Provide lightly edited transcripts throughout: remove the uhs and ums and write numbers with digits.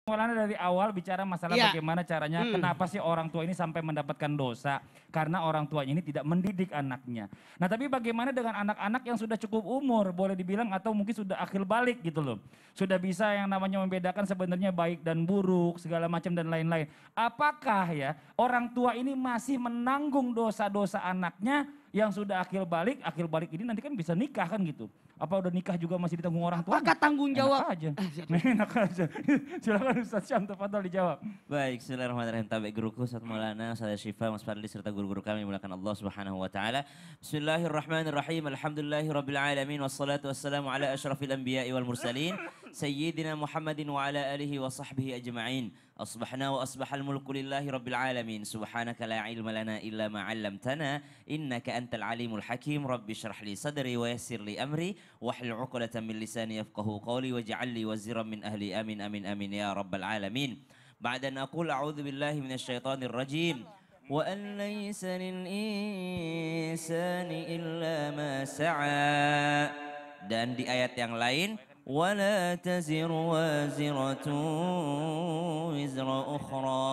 Maulana dari awal bicara masalah Iya. bagaimana caranya, kenapa sih orang tua ini sampai mendapatkan dosa? Karena orang tua ini tidak mendidik anaknya. Nah tapi bagaimana dengan anak-anak yang sudah cukup umur, boleh dibilang atau mungkin sudah akil balik gitu loh. Sudah bisa yang namanya membedakan sebenarnya baik dan buruk, segala macam dan lain-lain. Apakah ya orang tua ini masih menanggung dosa-dosa anaknya yang sudah akil balik ini nanti kan bisa nikah kan gitu. Apa udah nikah juga masih ditanggung orang tuanya? Apakah tanggung jawab? Enak aja. Enak aja. Silakan Ustaz Syam, tafadhol dijawab. Baik, bismillahirrahmanirrahim. Tabi guruku, Ustaz Maulana, Ustaz Syifa, Mas Fadli, serta guru-guru kami mulakan Allah Subhanahu wa taala. Bismillahirrahmanirrahim. Alhamdulillahirabbil alamin wassalatu wassalamu ala asyrafil anbiya'i wal mursalin sayyidina Muhammadin wa ala alihi wa sahbihi ajma'in. Asbahna wa asbahal mulku lillahi rabbil alamin. Subhanaka la ilma lana illa ma 'allamtana innaka antal alimul hakim. Rabbi shrah li sadri wa yassir li amri wahlul 'uqdatam min lisani yafqahu qawli waj'al li waziran min ahli. Amin amin amin ya rabbal alamin. بعد أن أقول أعوذ بالله من الشيطان الرجيم وأن ليس للإنسان إلا ما سعى. Dan di ayat yang lain ولا تزر وازرة وزر أخرى.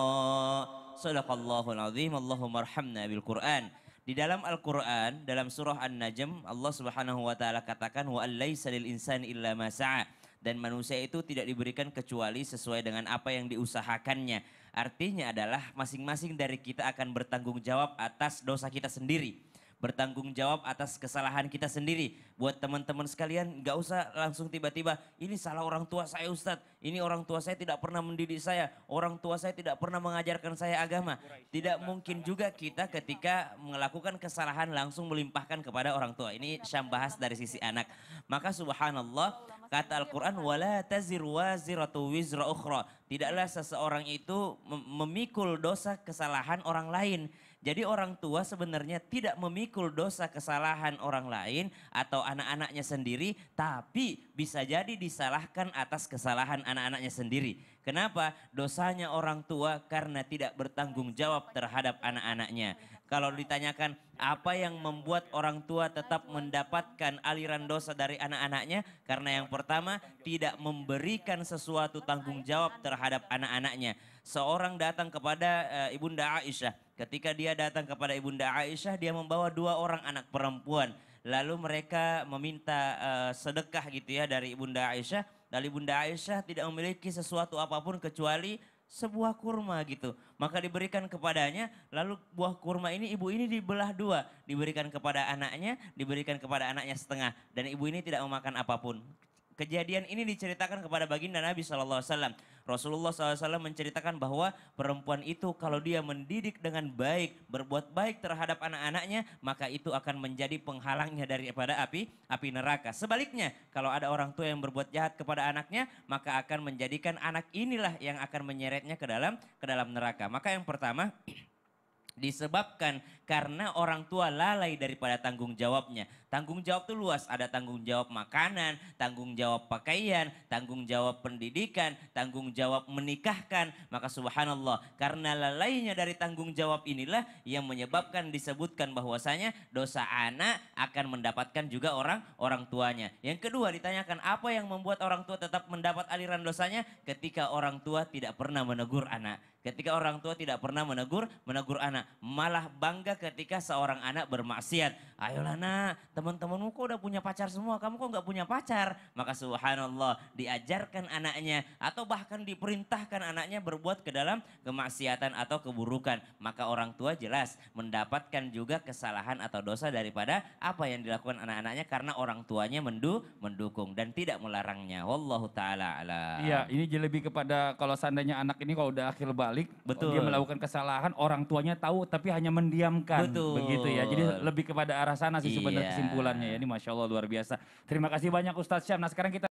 صدق الله العظيم. اللهم ارحمنا بالقرآن. Di dalam Al-Quran, dalam surah An-Najm, Allah Subhanahu wa taala katakan wa alaysa lil insani illa ma sa'a. Dan manusia itu tidak diberikan kecuali sesuai dengan apa yang diusahakannya. Artinya adalah masing-masing dari kita akan bertanggung jawab atas dosa kita sendiri. Bertanggung jawab atas kesalahan kita sendiri. Buat teman-teman sekalian, gak usah langsung tiba-tiba, ini salah orang tua saya Ustadz, ini orang tua saya tidak pernah mendidik saya, orang tua saya tidak pernah mengajarkan saya agama. Tidak mungkin juga kita ketika melakukan kesalahan langsung melimpahkan kepada orang tua. Ini Syam bahas dari sisi anak. Maka subhanallah, kata Al-Quran, wala tazir waziratu wizra ukhra. Tidaklah seseorang itu memikul dosa kesalahan orang lain. Jadi orang tua sebenarnya tidak memikul dosa kesalahan orang lain atau anak-anaknya sendiri, tapi bisa jadi disalahkan atas kesalahan anak-anaknya sendiri. Kenapa? Dosanya orang tua karena tidak bertanggung jawab terhadap anak-anaknya. Kalau ditanyakan apa yang membuat orang tua tetap mendapatkan aliran dosa dari anak-anaknya? Karena yang pertama tidak memberikan sesuatu tanggung jawab terhadap anak-anaknya. Seorang datang kepada Ibunda Aisyah. Ketika dia datang kepada Ibunda Aisyah, dia membawa 2 orang anak perempuan. Lalu mereka meminta sedekah gitu ya dari Ibunda Aisyah. Dan Ibunda Aisyah tidak memiliki sesuatu apapun kecuali sebuah kurma gitu. Maka diberikan kepadanya, lalu buah kurma ini ibu ini dibelah 2. Diberikan kepada anaknya, diberikan kepada anaknya setengah. Dan ibu ini tidak memakan apapun. Kejadian ini diceritakan kepada baginda Nabi SAW. Rasulullah SAW menceritakan bahwa perempuan itu kalau dia mendidik dengan baik, berbuat baik terhadap anak-anaknya, maka itu akan menjadi penghalangnya daripada api neraka. Sebaliknya, kalau ada orang tua yang berbuat jahat kepada anaknya, maka akan menjadikan anak inilah yang akan menyeretnya ke dalam neraka. Maka yang pertama, disebabkan karena orang tua lalai daripada tanggung jawabnya. Tanggung jawab itu luas, ada tanggung jawab makanan, tanggung jawab pakaian, tanggung jawab pendidikan, tanggung jawab menikahkan. Maka subhanallah, karena lalainya dari tanggung jawab inilah yang menyebabkan disebutkan bahwasanya dosa anak akan mendapatkan juga orang tuanya. Yang kedua ditanyakan apa yang membuat orang tua tetap mendapat aliran dosanya? Ketika orang tua tidak pernah menegur anak. Ketika orang tua tidak pernah menegur anak, malah bangga ketika seorang anak bermaksiat. Ayolah nak, teman-temanmu kok udah punya pacar semua, kamu kok nggak punya pacar? Maka subhanallah, diajarkan anaknya atau bahkan diperintahkan anaknya berbuat ke dalam kemaksiatan atau keburukan. Maka orang tua jelas mendapatkan juga kesalahan atau dosa daripada apa yang dilakukan anak-anaknya karena orang tuanya mendukung dan tidak melarangnya. Wallahu ta'ala a'lam. Iya, ini jadi lebih kepada kalau seandainya anak ini kalau udah akil balik, Betul. dia melakukan kesalahan, orang tuanya tahu tapi hanya mendiamkan. Betul. Begitu ya, jadi lebih kepada arah sana sih sebenarnya Iya. kesimpulannya ya. Ini Masya Allah luar biasa. Terima kasih banyak Ustadz Syam. Nah sekarang kita